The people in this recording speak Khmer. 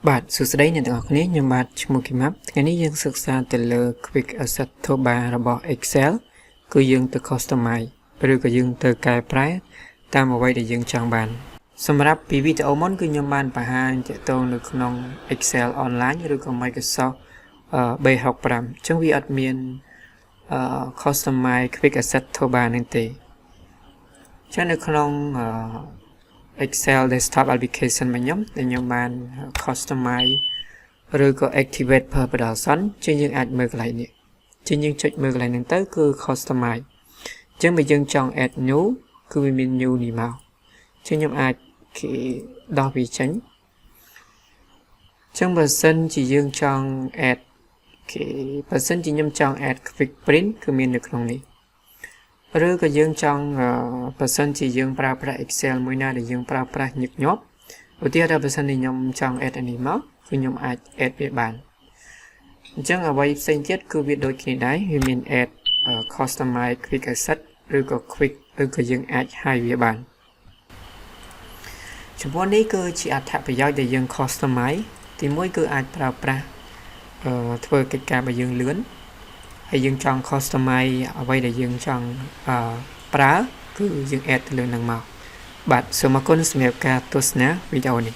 បាទសួស្តីអ្នកទាំងអស់គ្នាខ្ញុំបាទឈ្មោះគីម៉ាប់ថ្ងៃនេះយើងសិក្សាទៅលើ Quick Asset Toolbar របស់ Excel គឺយើងទៅ Customize ឬក៏យើងទៅកែប្រែតាមអ្វីដែលយើងចង់បានសម្រាប់ពីវីដេអូមុនគឺខ្ញុំបានបង្ហាញទាក់ទងនៅក្នុង Excel Online ឬក៏ Microsoft B65 អញ្ចឹងវាអត់មានCustomize Quick Asset Toolbar នឹងទេអញ្ចឹងនៅក្នុង Excel desktop application របស់ខ្ញុំដែលខ្ញុំបាន customize ឬក៏ activate per production ជាងយើងអាចមើលកន្លែងនេះជាងយើងចុចមើលកន្លែងហ្នឹងទៅគឺ customize អញ្ចឹងបើយើងចង់ add new គឺវាមាន new នេះមកជាងខ្ញុំអាចគេដោះវាចេញអញ្ចឹងបើសិនជាយើងចង់ add គេបើសិនជាខ្ញុំចង់ add quick print គឺមាននៅក្នុងនេះឬក៏យើងចង់បើសិនជាយើងប្រើប្រាស់ Excel មួយណាដែលយើងប្រើប្រាស់ញឹកញាប់ឧទាហរណ៍បើសិនជាខ្ញុំចង់ add នេះមកគឺខ្ញុំអាច add វាបានអញ្ចឹងអ្វីផ្សេងទៀតគឺវាដូចគ្នាដែរវាមាន add customize quick asset ឬក៏ quick ឬក៏យើងអាច hide វាបានចំពោះនេះគឺជាអត្ថប្រយោជន៍ដែលយើង customize ទីមួយគឺអាចប្រើប្រាស់ធ្វើកិច្ចការរបស់យើងលឿនហើយយើងចង់ customize អ្វីដែលយើងចង់ប្រើគឺយើង add ទៅលើនឹងមកបាទសូមអរគុណសម្រាប់ការទស្សនាវីដេអូនេះ